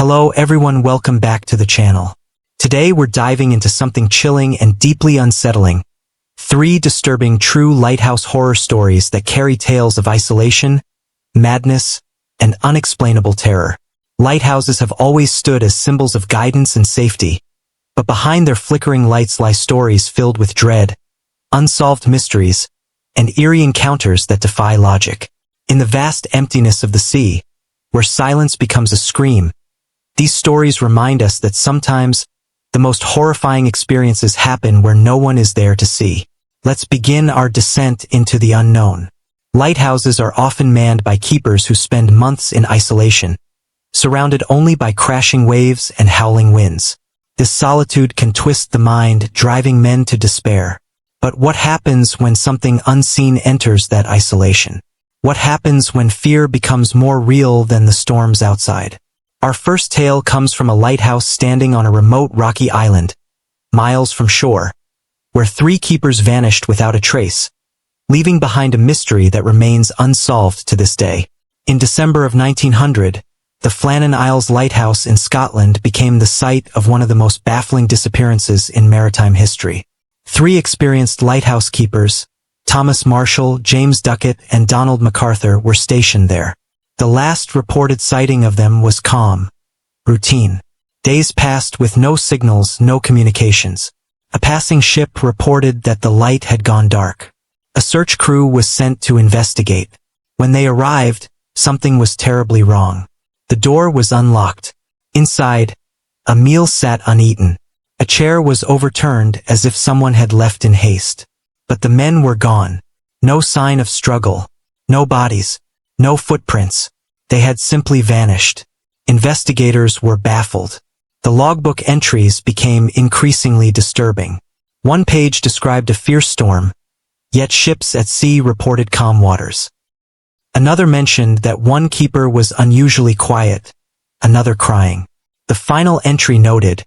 Hello everyone, welcome back to the channel. Today we're diving into something chilling and deeply unsettling. 3 disturbing true lighthouse horror stories that carry tales of isolation, madness, and unexplainable terror. Lighthouses have always stood as symbols of guidance and safety, but behind their flickering lights lie stories filled with dread, unsolved mysteries, and eerie encounters that defy logic. In the vast emptiness of the sea, where silence becomes a scream, these stories remind us that sometimes the most horrifying experiences happen where no one is there to see. Let's begin our descent into the unknown. Lighthouses are often manned by keepers who spend months in isolation, surrounded only by crashing waves and howling winds. This solitude can twist the mind, driving men to despair. But what happens when something unseen enters that isolation? What happens when fear becomes more real than the storms outside? Our first tale comes from a lighthouse standing on a remote rocky island, miles from shore, where 3 keepers vanished without a trace, leaving behind a mystery that remains unsolved to this day. In December of 1900, the Flannan Isles Lighthouse in Scotland became the site of one of the most baffling disappearances in maritime history. 3 experienced lighthouse keepers, Thomas Marshall, James Duckett, and Donald MacArthur, were stationed there. The last reported sighting of them was calm, routine. Days passed with no signals, no communications. A passing ship reported that the light had gone dark. A search crew was sent to investigate. When they arrived, something was terribly wrong. The door was unlocked. Inside, a meal sat uneaten. A chair was overturned as if someone had left in haste. But the men were gone. No sign of struggle. No bodies. No footprints. They had simply vanished. Investigators were baffled. The logbook entries became increasingly disturbing. One page described a fierce storm, yet ships at sea reported calm waters. Another mentioned that one keeper was unusually quiet, another crying. The final entry noted,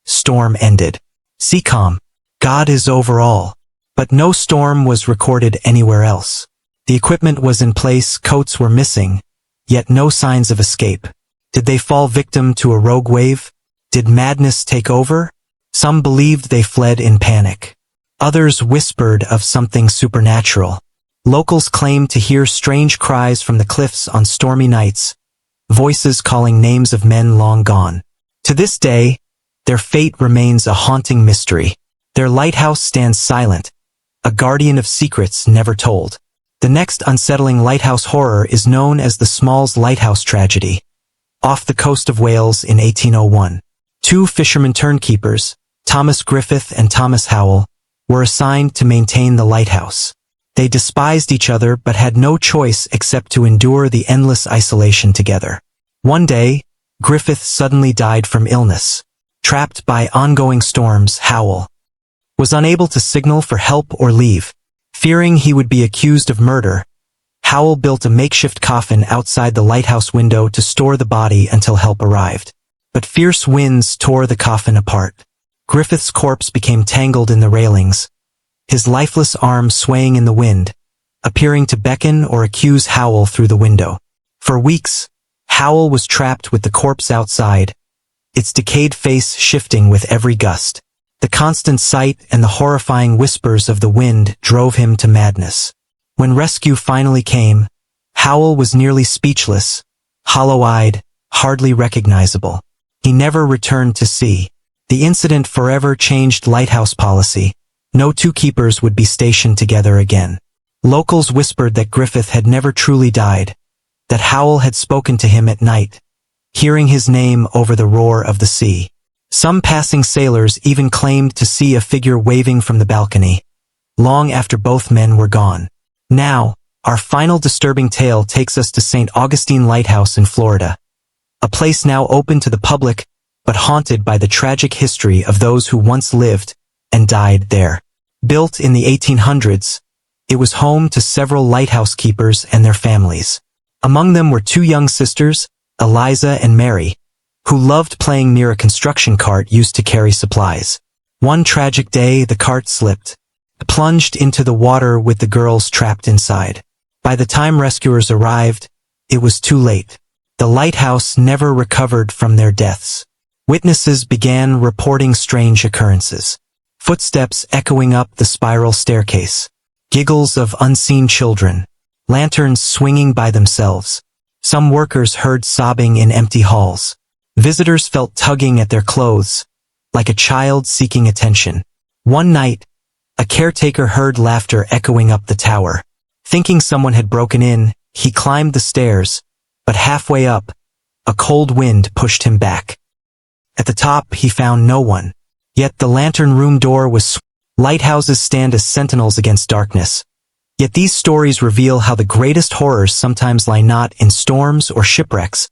"Storm ended. Sea calm. God is over all." But no storm was recorded anywhere else. The equipment was in place, coats were missing, yet no signs of escape. Did they fall victim to a rogue wave? Did madness take over? Some believed they fled in panic. Others whispered of something supernatural. Locals claimed to hear strange cries from the cliffs on stormy nights, voices calling names of men long gone. To this day, their fate remains a haunting mystery. Their lighthouse stands silent, a guardian of secrets never told. The next unsettling lighthouse horror is known as the Smalls Lighthouse tragedy. Off the coast of Wales in 1801, 2 fishermen turnkeepers, Thomas Griffith and Thomas Howell, were assigned to maintain the lighthouse. They despised each other but had no choice except to endure the endless isolation together. One day, Griffith suddenly died from illness. Trapped by ongoing storms, Howell was unable to signal for help or leave. Fearing he would be accused of murder, Howell built a makeshift coffin outside the lighthouse window to store the body until help arrived. But fierce winds tore the coffin apart. Griffith's corpse became tangled in the railings, his lifeless arms swaying in the wind, appearing to beckon or accuse Howell through the window. For weeks, Howell was trapped with the corpse outside, its decayed face shifting with every gust. The constant sight and the horrifying whispers of the wind drove him to madness. When rescue finally came, Howell was nearly speechless, hollow-eyed, hardly recognizable. He never returned to sea. The incident forever changed lighthouse policy. No 2 keepers would be stationed together again. Locals whispered that Griffith had never truly died, that Howell had spoken to him at night, hearing his name over the roar of the sea. Some passing sailors even claimed to see a figure waving from the balcony, long after both men were gone. Now, our final disturbing tale takes us to St. Augustine Lighthouse in Florida, a place now open to the public, but haunted by the tragic history of those who once lived and died there. Built in the 1800s, it was home to several lighthouse keepers and their families. Among them were 2 young sisters, Eliza and Mary, who loved playing near a construction cart used to carry supplies. One tragic day, the cart slipped, plunged into the water with the girls trapped inside. By the time rescuers arrived, it was too late. The lighthouse never recovered from their deaths. Witnesses began reporting strange occurrences. Footsteps echoing up the spiral staircase. Giggles of unseen children. Lanterns swinging by themselves. Some workers heard sobbing in empty halls. Visitors felt tugging at their clothes, like a child seeking attention. One night, a caretaker heard laughter echoing up the tower. Thinking someone had broken in, he climbed the stairs, but halfway up, a cold wind pushed him back. At the top, he found no one. Yet the lantern room door was Lighthouses stand as sentinels against darkness. Yet these stories reveal how the greatest horrors sometimes lie not in storms or shipwrecks,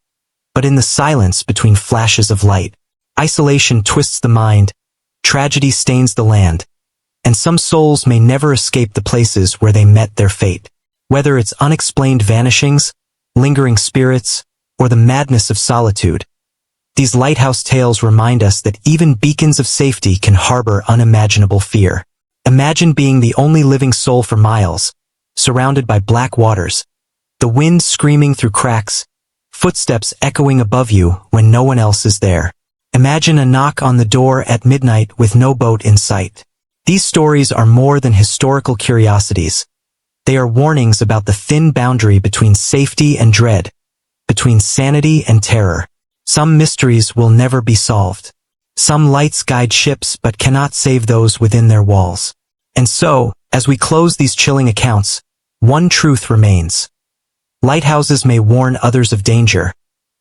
but in the silence between flashes of light. Isolation twists the mind, tragedy stains the land, and some souls may never escape the places where they met their fate. Whether it's unexplained vanishings, lingering spirits, or the madness of solitude, these lighthouse tales remind us that even beacons of safety can harbor unimaginable fear. Imagine being the only living soul for miles, surrounded by black waters, the wind screaming through cracks, footsteps echoing above you when no one else is there. Imagine a knock on the door at midnight with no boat in sight. These stories are more than historical curiosities. They are warnings about the thin boundary between safety and dread, between sanity and terror. Some mysteries will never be solved. Some lights guide ships but cannot save those within their walls. And so, as we close these chilling accounts, one truth remains. Lighthouses may warn others of danger,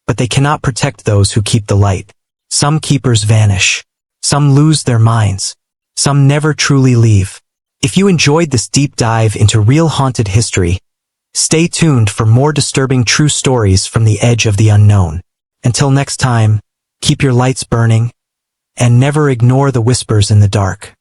but they cannot protect those who keep the light. Some keepers vanish. Some lose their minds. Some never truly leave. If you enjoyed this deep dive into real haunted history, stay tuned for more disturbing true stories from the edge of the unknown. Until next time, keep your lights burning, and never ignore the whispers in the dark.